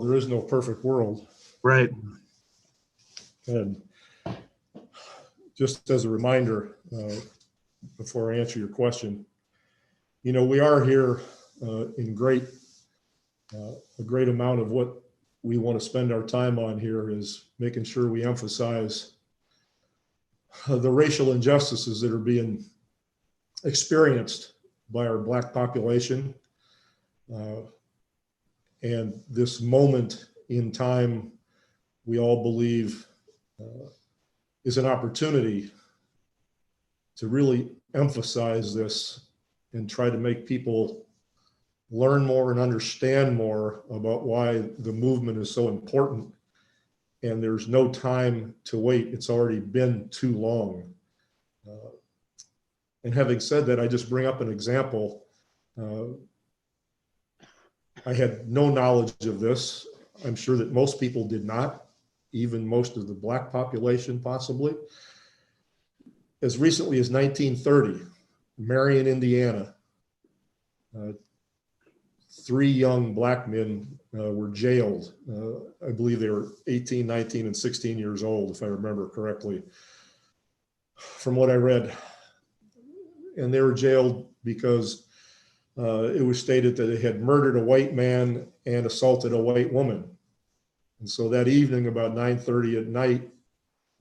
there is no perfect world. Right. And just as a reminder, before I answer your question, you know, we are here in a great amount of what we want to spend our time on here is making sure we emphasize the racial injustices that are being experienced by our Black population. And this moment in time, we all believe is an opportunity to really emphasize this and try to make people learn more and understand more about why the movement is so important. And there's no time to wait. It's already been too long. And having said that, I just bring up an example. I had no knowledge of this. I'm sure that most people did not, even most of the Black population possibly. As recently as 1930, Marion, Indiana, 3 young Black men were jailed. I believe they were 18, 19, and 16 years old, if I remember correctly, from what I read. And they were jailed because it was stated that they had murdered a white man and assaulted a white woman. And so that evening, about 9:30 at night,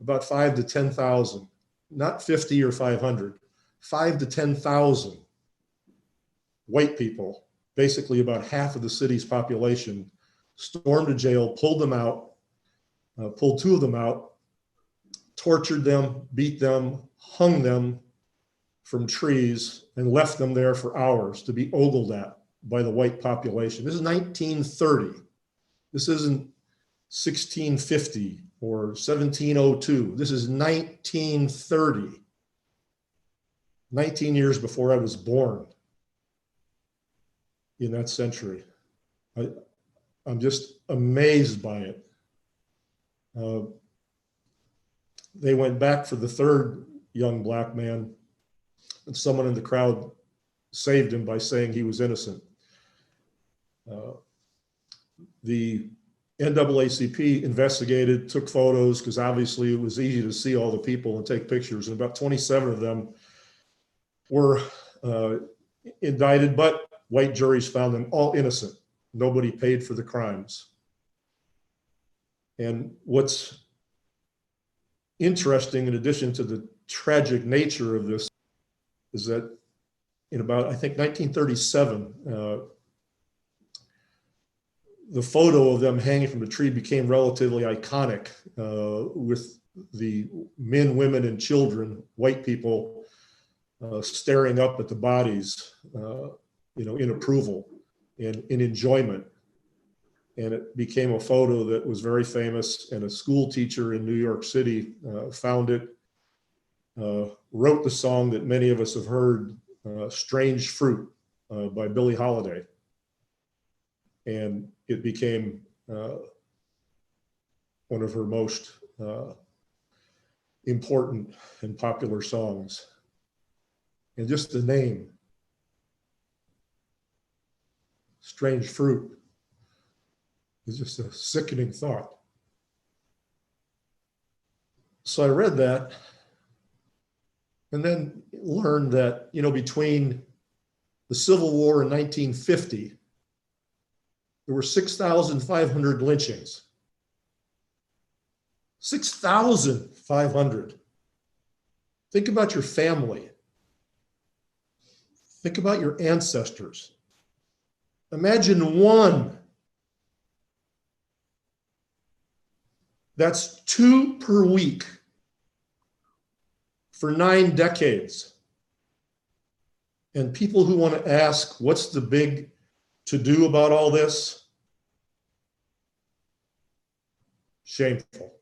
about 5 to 10,000, not 50 or 500, 5 to 10,000 white people, basically about half of the city's population, stormed a jail, pulled them out, pulled 2 of them out, tortured them, beat them, hung them from trees, and left them there for hours to be ogled at by the white population. This is 1930. This isn't 1650 or 1702. This is 1930. 19 years before I was born in that century. I'm just amazed by it. They went back for the 3rd young Black man, and someone in the crowd saved him by saying he was innocent. The NAACP investigated, took photos, because obviously it was easy to see all the people and take pictures, and about 27 of them were indicted, but white juries found them all innocent. Nobody paid for the crimes. And what's interesting, in addition to the tragic nature of this, is that in about, I think, 1937, the photo of them hanging from the tree became relatively iconic, with the men, women, and children, white people, staring up at the bodies, you know, in approval and in enjoyment. And it became a photo that was very famous, and a school teacher in New York City found it, wrote the song that many of us have heard, Strange Fruit by Billie Holiday. And it became one of her most important and popular songs. And just the name, Strange Fruit, is just a sickening thought. So I read that and then learned that, you know, between the Civil War in 1950, there were 6,500 lynchings. 6,500. Think about your family. Think about your ancestors. Imagine one. That's 2 per week for 9 decades. And people who want to ask, what's the big to do about all this? Shameful.